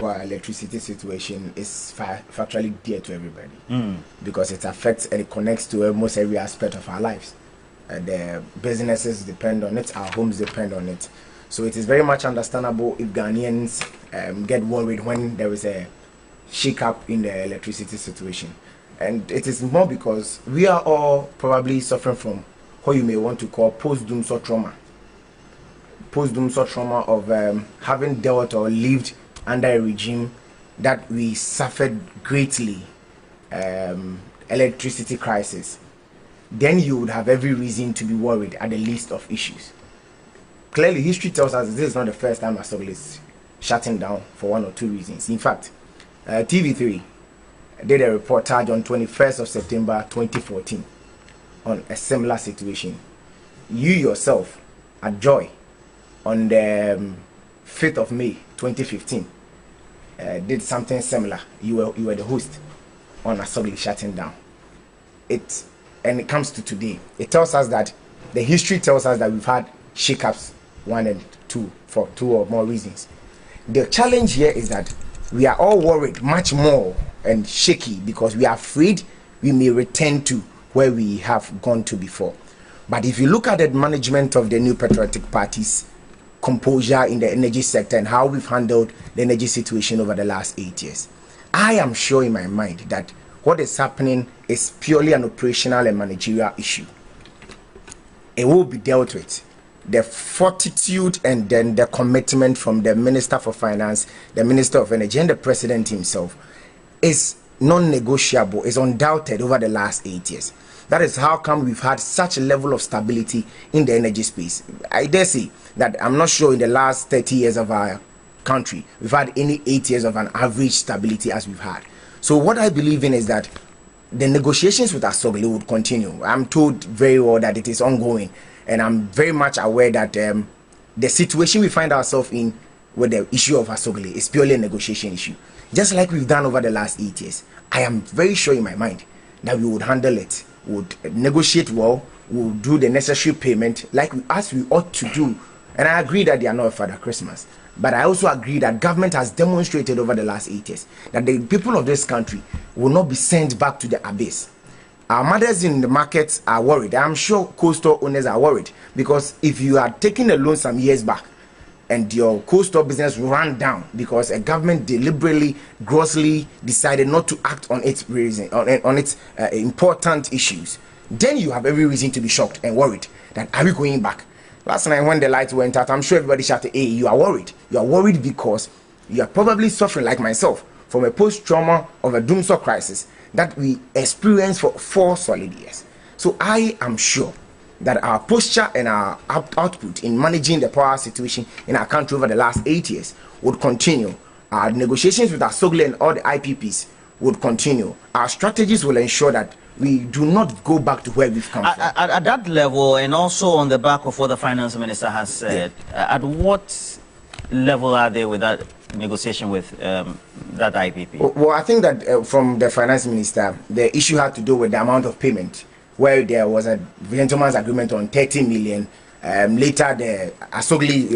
our electricity situation is factually dear to everybody because it affects and it connects to almost every aspect of our lives. The businesses depend on it, our homes depend on it. So it is very much understandable if Ghanaians get worried when there is a shake-up in the electricity situation. And it is more because we are all probably suffering from what you may want to call post-DUMSOR trauma. Post-DUMSOR trauma of having dealt or lived under a regime that we suffered greatly, electricity crisis. Then you would have every reason to be worried at the list of issues. Clearly, history tells us this is not the first time Asogli is shutting down for one or two reasons. In fact, TV3 did a reportage on 21st of September 2014 on a similar situation. You yourself at Joy on the 5th of May 2015 did something similar. You were the host on Asogli shutting down. And it comes to today. It tells us that the history tells us that we've had shake-ups 1 and 2 for 2 or more reasons. The challenge here is that we are all worried much more and shaky because we are afraid we may return to where we have gone to before. But if you look at the management of the New Patriotic Party's composure in the energy sector and how we've handled the energy situation over the last 8 years, I am sure in my mind that what is happening is purely an operational and managerial issue. It will be dealt with. The fortitude and then the commitment from the Minister for Finance, the Minister of Energy, and the President himself is non-negotiable, is undoubted over the last 8 years. That is how come we've had such a level of stability in the energy space. I dare say that I'm not sure in the last 30 years of our country we've had any 8 years of an average stability as we've had. So what I believe in is that the negotiations with Asogli would continue. I'm told very well that it is ongoing, and I'm very much aware that the situation we find ourselves in with the issue of Asogli is purely a negotiation issue. Just like we've done over the last 8 years, I am very sure in my mind that we would handle it, would negotiate well, would do the necessary payment as we ought to do. And I agree that they are not a Father Christmas. But I also agree that government has demonstrated over the last 8 years that the people of this country will not be sent back to the abyss. Our mothers in the markets are worried. I'm sure coastal owners are worried because if you are taking a loan some years back and your coastal business ran down because a government deliberately, grossly decided not to act on its reason, on its important issues, then you have every reason to be shocked and worried that are we going back? Last night when the lights went out, I'm sure everybody shouted, hey, you are worried. You are worried because you are probably suffering, like myself, from a post-trauma of a DUMSOR crisis that we experienced for 4 solid years. So I am sure that our posture and our output in managing the power situation in our country over the last 8 years would continue. Our negotiations with Asogli and all the IPPs would continue. Our strategies will ensure that we do not go back to where we've come from. At that level, and also on the back of what the finance minister has said, at what level are they with that negotiation with that IPP? Well, I think that from the finance minister, the issue had to do with the amount of payment, where there was a gentleman's agreement on 30 million. Later, the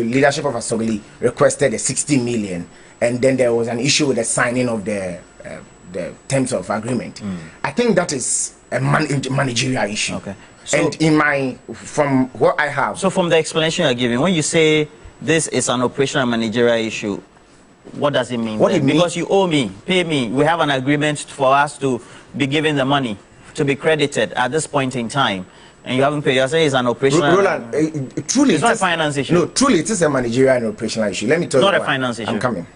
leadership of Asogli requested a 60 million, and then there was an issue with the signing of the terms of agreement. I think that is a managerial issue. Okay. So, and from what I have. So from the explanation you're giving, when you say this is an operational managerial issue, what does it mean? Because you owe me, pay me. We have an agreement for us to be given the money to be credited at this point in time, and you haven't paid. You're saying it's an operational. Roland, truly, it's not a finance issue. No, truly, it is a managerial and operational issue. Let me tell you. Not a finance issue. I'm coming.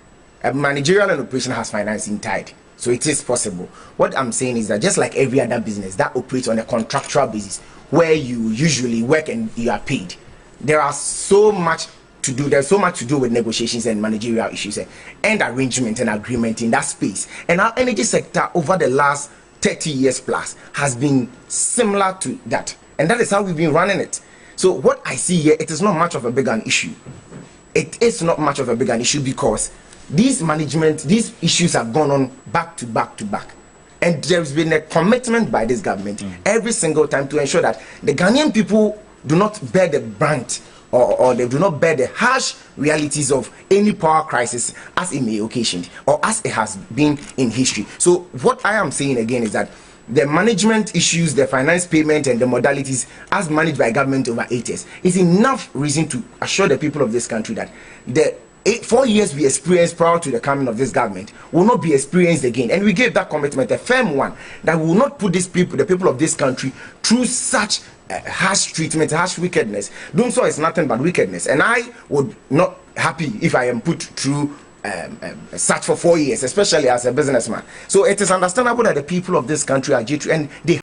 A managerial and operational has financing tied. So it is possible. What I'm saying is that just like every other business that operates on a contractual basis, where you usually work and you are paid, there's so much to do with negotiations and managerial issues and arrangement and agreement in that space. And our energy sector over the last 30 years plus has been similar to that. And that is how we've been running it. So what I see here, it is not much of a big an issue. It is not much of a big an issue because these issues have gone on back to back to back. And there's been a commitment by this government every single time to ensure that the Ghanaian people do not bear the brunt or they do not bear the harsh realities of any power crisis as it may occasion or as it has been in history. So what I am saying again is that the management issues, the finance payment and the modalities as managed by government over 8 years is enough reason to assure the people of this country that the 4 years we experienced prior to the coming of this government will not be experienced again. And we gave that commitment, a firm one, that we will not put these people, the people of this country, through such harsh treatment, harsh wickedness. DUMSOR is nothing but wickedness. And I would not happy if I am put through such for 4 years, especially as a businessman. So it is understandable that the people of this country are jittery and they